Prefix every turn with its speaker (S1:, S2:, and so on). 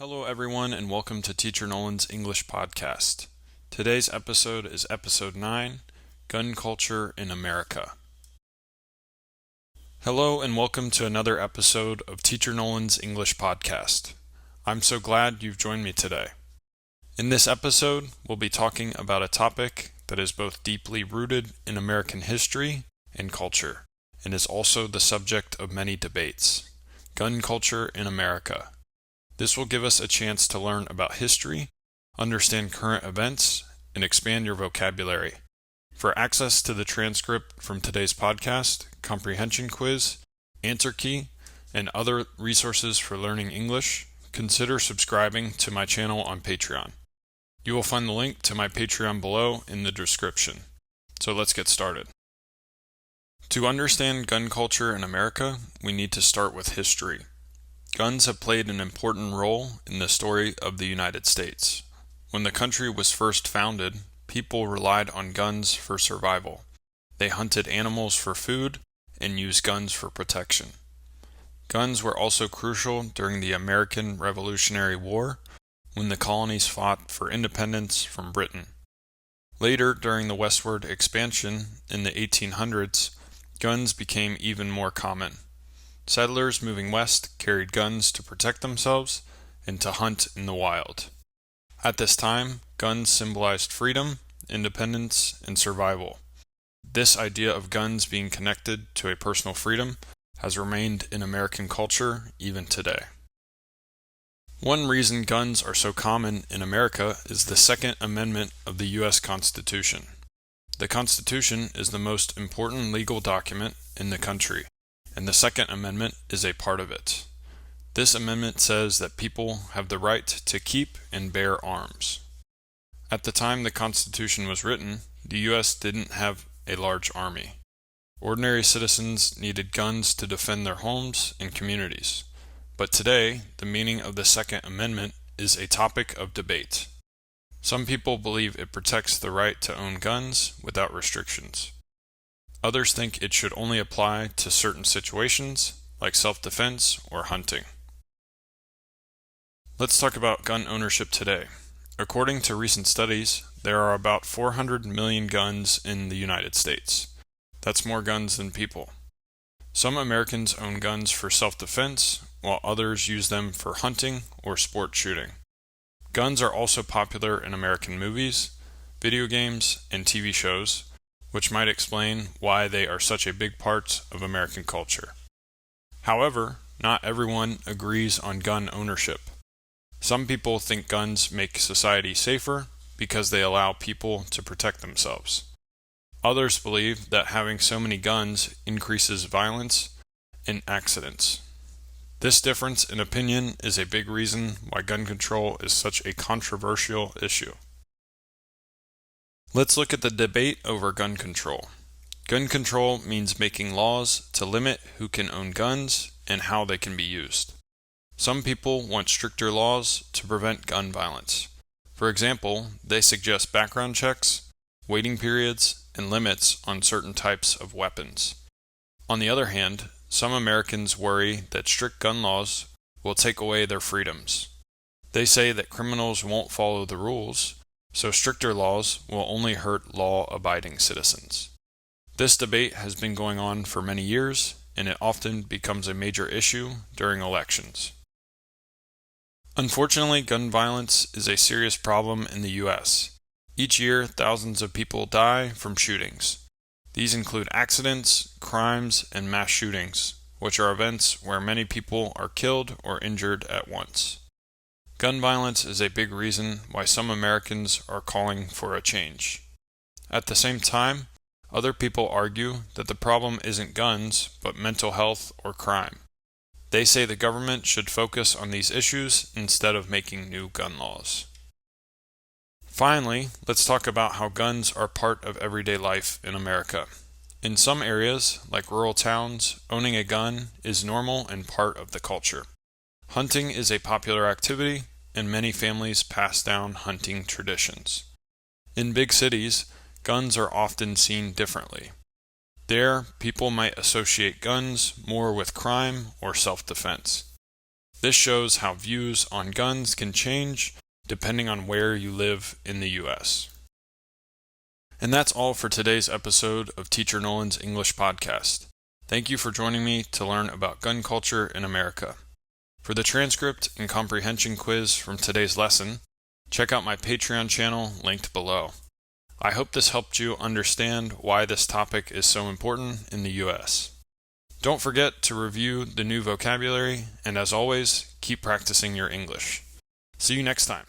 S1: Hello, everyone, and welcome to Teacher Nolan's English Podcast. Today's episode is Episode 9, Gun Culture in America. Hello, and welcome to another episode of Teacher Nolan's English Podcast. I'm so glad you've joined me today. In this episode, we'll be talking about a topic that is both deeply rooted in American history and culture, and is also the subject of many debates: gun culture in America. This will give us a chance to learn about history, understand current events, and expand your vocabulary. For access to the transcript from today's podcast, comprehension quiz, answer key, and other resources for learning English, consider subscribing to my channel on Patreon. You will find the link to my Patreon below in the description. So let's get started. To understand gun culture in America, we need to start with history. Guns have played an important role in the story of the United States. When the country was first founded, people relied on guns for survival. They hunted animals for food and used guns for protection. Guns were also crucial during the American Revolutionary War, when the colonies fought for independence from Britain. Later, during the westward expansion in the 1800s, guns became even more common. Settlers moving west carried guns to protect themselves and to hunt in the wild. At this time, guns symbolized freedom, independence, and survival. This idea of guns being connected to a personal freedom has remained in American culture even today. One reason guns are so common in America is the Second Amendment of the U.S. Constitution. The Constitution is the most important legal document in the country, and the Second Amendment is a part of it. This amendment says that people have the right to keep and bear arms. At the time the Constitution was written, the U.S. didn't have a large army. Ordinary citizens needed guns to defend their homes and communities. But today, the meaning of the Second Amendment is a topic of debate. Some people believe it protects the right to own guns without restrictions. Others think it should only apply to certain situations, like self-defense or hunting. Let's talk about gun ownership today. According to recent studies, there are about 400 million guns in the United States. That's more guns than people. Some Americans own guns for self-defense, while others use them for hunting or sport shooting. Guns are also popular in American movies, video games, and TV shows, which might explain why they are such a big part of American culture. However, not everyone agrees on gun ownership. Some people think guns make society safer because they allow people to protect themselves. Others believe that having so many guns increases violence and accidents. This difference in opinion is a big reason why gun control is such a controversial issue. Let's look at the debate over gun control. Gun control means making laws to limit who can own guns and how they can be used. Some people want stricter laws to prevent gun violence. For example, they suggest background checks, waiting periods, and limits on certain types of weapons. On the other hand, some Americans worry that strict gun laws will take away their freedoms. They say that criminals won't follow the rules, so stricter laws will only hurt law-abiding citizens. This debate has been going on for many years, and it often becomes a major issue during elections. Unfortunately, gun violence is a serious problem in the U.S. Each year, thousands of people die from shootings. These include accidents, crimes, and mass shootings, which are events where many people are killed or injured at once. Gun violence is a big reason why some Americans are calling for a change. At the same time, other people argue that the problem isn't guns, but mental health or crime. They say the government should focus on these issues instead of making new gun laws. Finally, let's talk about how guns are part of everyday life in America. In some areas, like rural towns, owning a gun is normal and part of the culture. Hunting is a popular activity, and many families pass down hunting traditions. In big cities, guns are often seen differently. There, people might associate guns more with crime or self-defense. This shows how views on guns can change depending on where you live in the U.S. And that's all for today's episode of Teacher Nolan's English Podcast. Thank you for joining me to learn about gun culture in America. For the transcript and comprehension quiz from today's lesson, check out my Patreon channel linked below. I hope this helped you understand why this topic is so important in the U.S. Don't forget to review the new vocabulary, and as always, keep practicing your English. See you next time.